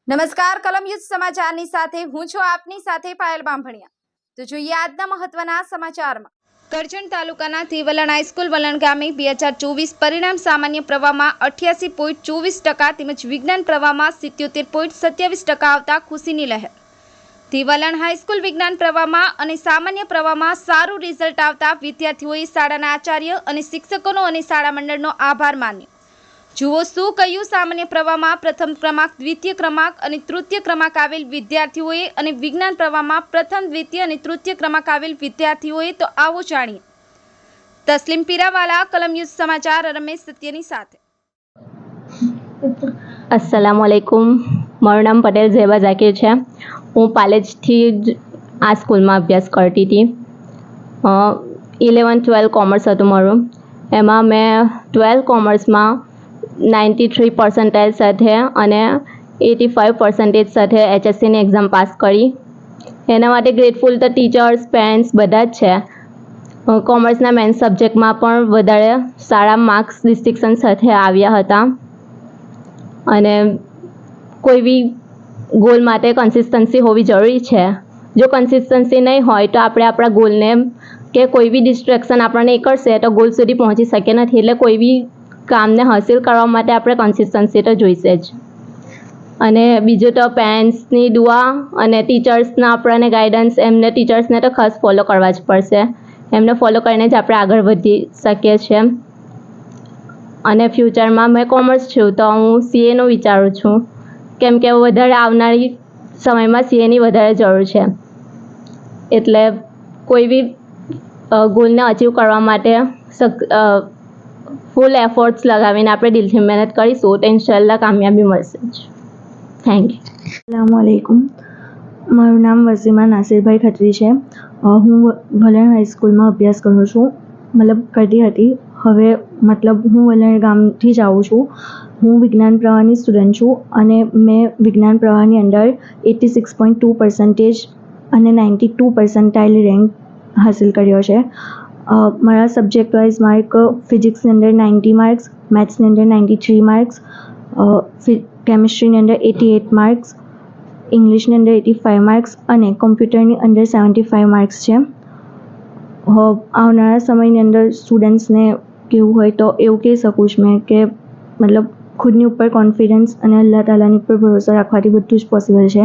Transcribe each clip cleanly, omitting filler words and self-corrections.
નમસ્કાર કલમ યુઝ સમાચારની સાથે હું છું આપની સાથે પાયલ બામભણિયા। તો જોઈએ આજના મહત્વના સમાચારમાં। કરજણ તાલુકાના વલણ હાઈસ્કૂલ વલણ ગામે 2024 પરિણામ સામાન્ય પ્રવાહમાં 88.24% તેમજ વિજ્ઞાન પ્રવાહમાં 77.27% આવતા ખુશીની લહેર। વલણ હાઈસ્કૂલ વિજ્ઞાન પ્રવાહમાં અને સામાન્ય પ્રવાહમાં સારું રિઝલ્ટ આવતા વિદ્યાર્થીઓએ શાળાના આચાર્ય અને શિક્ષકોનો અને શાળા મંડળનો આભાર માન્યો। જુઓ શું કહ્યું સામાન્ય પ્રવાહમાં પ્રથમ ક્રમાંક, દ્વિતીય ક્રમાંક અને તૃતીય ક્રમાંક આવેલ વિદ્યાર્થીઓએ અને વિજ્ઞાન પ્રવાહમાં પ્રથમ, દ્વિતીય અને તૃતીય ક્રમાંક આવેલ વિદ્યાર્થીઓએ। તો આવો જાણીએ। તસ્લીમ પીરાવાલા, કલમ યુઝ સમાચાર, રમેશ સત્યની સાથે। अस्सलाम वालेकुम। મારું નામ પટેલ ઝેબા ઝાકીર છે। હું પાલેજથી જ આ સ્કૂલમાં અભ્યાસ કરતી હતી। 11-12 કોમર્સ હતું મારું। એમાં મેં 12 કોમર્સમાં 93% સાથે અને 85% સાથે HSCની એક્ઝામ પાસ કરી। એના માટે ગ્રેટફુલ તો ટીચર્સ, પેરેન્ટ્સ બધા જ છે। કોમર્સના મેઇન સબ્જેક્ટમાં પણ વધારે સારા માર્ક્સ ડિસ્ટિંક્શન સાથે આવ્યા હતા। અને કોઈ બી ગોલ માટે કન્સિસ્ટન્સી હોવી જરૂરી છે। જો કન્સિસ્ટન્સી નહીં હોય તો આપણે આપણા ગોલને કે કોઈ બી ડિસ્ટ્રેક્શન આપણને એ કરશે તો ગોલ સુધી પહોંચી શકે નથી। એટલે કોઈ બી કામને હાંસિલ કરવા માટે આપણે કન્સિસ્ટન્સી તો જોઈશે જ। અને બીજું તો પેરેન્ટ્સની દુઆ અને ટીચર્સના આપણને ગાઈડન્સ, એમને ટીચર્સને તો ખાસ ફોલો કરવા જ પડશે। એમને ફોલો કરીને જ આપણે આગળ વધી શકીએ છીએ। અને ફ્યુચરમાં મેં કોમર્સ છું તો હું CAનું વિચારું છું, કેમ કે વધારે આવનારી સમયમાં CAની વધારે જરૂર છે। એટલે કોઈ બી ગોલને અચીવ કરવા માટે ફૂલ એફર્ટ્સ લગાવીને આપણે દિલથી મહેનત કરીશું તો ઇન્શાલ્લાહ કામયાબી મળશે જ। Thank you. अस्सलाम वालेकुम। મારું નામ વસીમા નાસિરભાઈ ખત્રી છે। હું વલણ હાઈસ્કૂલમાં અભ્યાસ કરું છું, કરતી હતી। હવે હું વલણ ગામથી જ આવું છું। હું વિજ્ઞાન પ્રવાહની સ્ટુડન્ટ છું અને મેં વિજ્ઞાન પ્રવાહની અંદર 86.2% અને 92 percentile રેન્ક હાસિલ કર્યો છે। મારા સબ્જેક્ટ વાઇઝ માર્ક ફિઝિક્સની અંદર 90 માર્ક્સ, મેથ્સની અંદર 93 માર્ક્સ, કેમિસ્ટ્રીની અંદર 88 માર્ક્સ, ઇંગ્લિશની અંદર 85 માર્ક્સ અને કોમ્પ્યુટરની અંદર 75 માર્ક્સ છે। આવનારા સમયની અંદર સ્ટુડન્ટ્સને કેવું હોય તો એવું કહી શકું છું મેં કે ખુદની ઉપર કોન્ફિડન્સ અને અલ્લાહ તાલાની ઉપર ભરોસો રાખવાથી બધું જ પોસિબલ છે।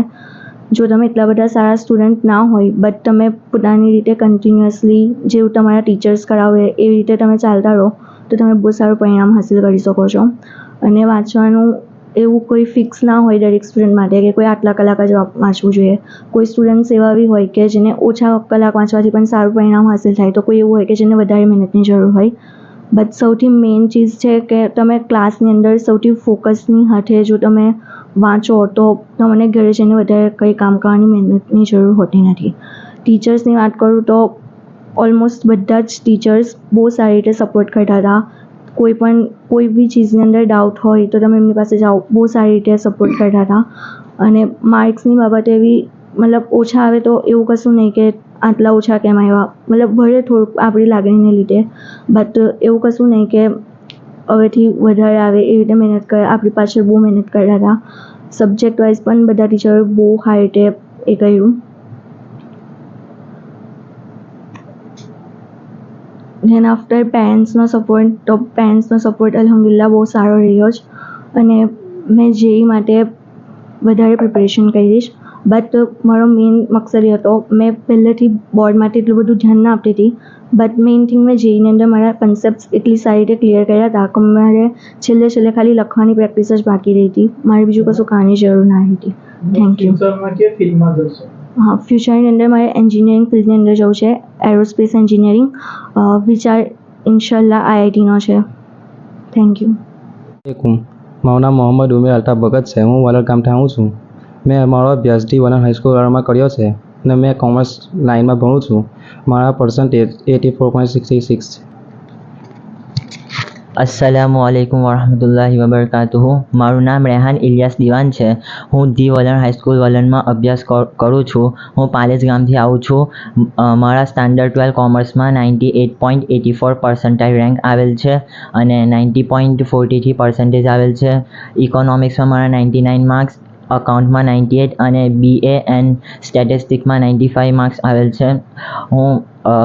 જો તમે એટલા બધા સારા સ્ટુડન્ટ ના હોય બટ તમે પોતાની રીતે કન્ટિન્યુઅસલી જેવું તમારા ટીચર્સ કરાવે એવી રીતે તમે ચાલતા રહો તો તમે બહુ સારું પરિણામ હાસિલ કરી શકો છો। અને વાંચવાનું એવું કોઈ ફિક્સ ના હોય દરેક સ્ટુડન્ટ માટે કે કોઈ આટલા કલાક જ વાંચવું જોઈએ। કોઈ સ્ટુડન્ટ્સ એવા બી હોય કે જેને ઓછા કલાક વાંચવાથી પણ સારું પરિણામ હાસિલ થાય, તો કોઈ એવું હોય કે જેને વધારે મહેનતની જરૂર હોય। બટ સૌથી મેઇન ચીઝ છે કે તમે ક્લાસની અંદર સૌથી ફોકસની સાથે જો તમે વાંચો તો તમને ઘરે જઈને વધારે કંઈ કામ કરવાની મહેનતની જરૂર હોતી નથી। ટીચર્સની વાત કરું તો ઓલમોસ્ટ બધા જ ટીચર્સ બહુ સારી રીતે સપોર્ટ કરતા હતા। કોઈ બી ચીઝની અંદર ડાઉટ હોય તો તમે એમની પાસે જાઓ, બહુ સારી રીતે સપોર્ટ કરતા હતા। અને માર્ક્સની બાબતે એવી ઓછા આવે તો એવું કશું નહીં કે આટલા ઓછા કેમ આવ્યા, ભલે થોડુંક આપણી લાગણીને લીધે, બટ એવું કશું નહીં કે હવેથી વધારે આવે એવી રીતે મહેનત કરે, આપણી પાછળ બહુ મહેનત કરતા હતા। સબ્જેક્ટ વાઇઝ પણ બધા ટીચરોએ બહુ સારી રીતે એ કર્યું। ધેન આફ્ટર પેરેન્ટ્સનો સપોર્ટ અલ્હમ્દુલિલ્લાહ બહુ સારો રહ્યો જ। અને મેં JEE માટે વધારે પ્રિપેરેશન કરીશ, બટ મારો મેઇન મકસદ એ હતો, મેં પહેલેથી બોર્ડ માટે એટલું બધું ધ્યાન ના આપતી હતી, બટ મેઇન થિંગ મેં JEEની અંદર મારા કન્સેપ્ટ એટલી સારી રીતે ક્લિયર કર્યા હતા કે મારે છેલ્લે ખાલી લખવાની પ્રેક્ટિસ જ બાકી રહી હતી, મારે બીજું કશું કરવાની જરૂર ના હતી। Thank you. ફ્યુચરની અંદર મારે એન્જિનિયરિંગ ફિલ્ડની અંદર જવું છે, એરોસ્પેસ એન્જિનિયરિંગ। વિચાર ઇન્શાલ્લાહ IITનો છે। Thank you. મારું નામ મોહમ્મદ ઉમેર અલ્તાફ ભગત છે। હું વલણ ગામથી આવું છું। મેં મારો અભ્યાસ વલણ હાઈસ્કૂલ વલણમાં કર્યો છે અને મેં કોમર્સ લાઇનમાં ભણું છું। મારા પર્સન્ટેજ 84.66 છે। अस्सलामु अलैकुम वरहमतुल्लाहि वबरकातुहू। મારું નામ રેહાન ઇલિયાસ દિવાન છે। હું વલણ હાઈસ્કૂલ વલણમાં અભ્યાસ કરું છું। હું પાલેજ ગામથી આવું છું। મારા સ્ટાન્ડર્ડ 12 કોમર્સમાં 98.84 percentile રેન્ક આવેલ છે અને 90.43 percentage આવેલ છે। ઇકોનોમિક્સમાં મારા 99 માર્ક્સ, અકાઉન્ટમાં 98 અને BA એન્ડ સ્ટેટિસ્ટિક્સમાં 95 માર્ક્સ આવેલ છે. હું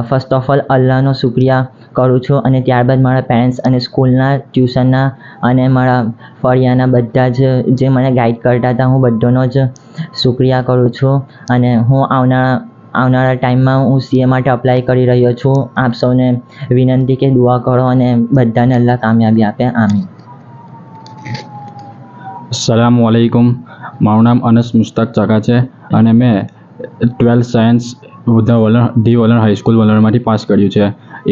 ફર્સ્ટ ઓફ ઓલ અલ્લાહનો શુક્રિયા કરું છું અને ત્યારબાદ મારા પેરેન્ટ્સ અને સ્કૂલના ટ્યુશનના અને મારા ફળિયાના બધા જ જે મને ગાઈડ કરતા હતા હું બધાનો જ શુક્રિયા કરું છું. અને હું આવનારા ટાઈમમાં હું CA માટે અપ્લાય કરી રહ્યો છું. આપ સૌને વિનંતી કે દુઆ કરો અને બધાને અલ્લાહ કામયાબી આપે. આમીન. અસ્સલામુ અલૈકુમ. મારું નામ અનસ મુશ્તાક ચાકા છે અને મેં 12th સાયન્સ ધી વલણ હાઈસ્કૂલ વલણમાંથી પાસ કર્યું છે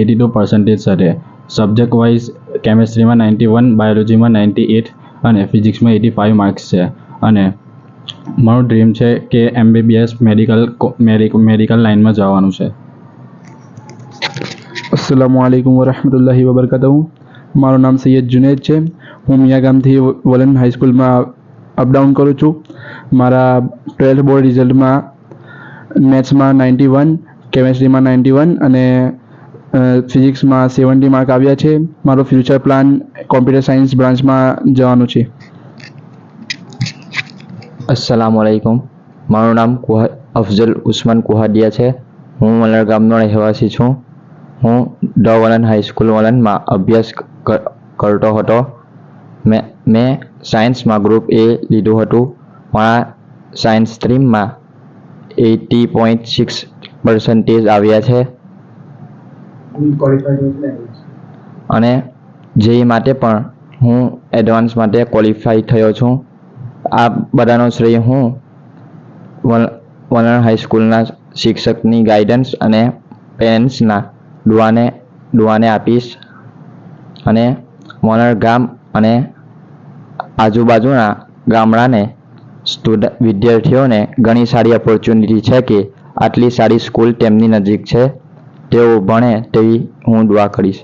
82% સાથે. સબ્જેક્ટ વાઇઝ કેમેસ્ટ્રીમાં 91, બાયોલોજીમાં 98 અને ફિઝિક્સમાં 85 માર્ક્સ છે. અને મારું ડ્રીમ છે કે MBBS મેડિકલ લાઇનમાં જવાનું છે. અસ્સલામુ અલૈકુમ વરહમતુલ્લાહિ વબરકાતુહુ. મારું નામ સૈયદ જુનેદ છે. હું મિયા ગામથી વલણ હાઈસ્કૂલમાં અપડાઉન કરું છું. મારા 12th બોર્ડ રિઝલ્ટમાં મેથ્સમાં 91, કેમેસ્ટ્રીમાં 91 અને ફિઝિક્સમાં 70 માર્ક આવ્યા છે. મારો ફ્યુચર પ્લાન કોમ્પ્યુટર સાયન્સ બ્રાન્ચમાં જવાનું છે. અસ્સલામુ અલૈકુમ. મારું નામ અફઝલ ઉસ્માન કુહાડિયા છે. હું વલણ ગામનો રહેવાસી છું. હું ધ વલણ હાઈસ્કૂલ વલણમાં અભ્યાસ કરતો હતો. મેં સાયન્સમાં ગ્રુપ A લીધું હતું. મારા સાયન્સ સ્ટ્રીમમાં 80.6% આવ્યા છે અને JEE માટે પણ હું એડવાન્સ માટે ક્વોલિફાઈ થયો છું. આ બધાનો શ્રેય હું વલણ હાઈસ્કૂલના શિક્ષકની ગાઈડન્સ અને પેરેન્ટ્સના દુઆને આપીશ. અને વલણ ગામ અને આજુબાજુના ગામડાને વિદ્યાર્થીઓને ઘણી સારી ઓપોર્ચ્યુનિટી છે કે આટલી સારી સ્કૂલ તેમની નજીક છે. તેઓ ભણે તેવી હું દુઆ કરીશ.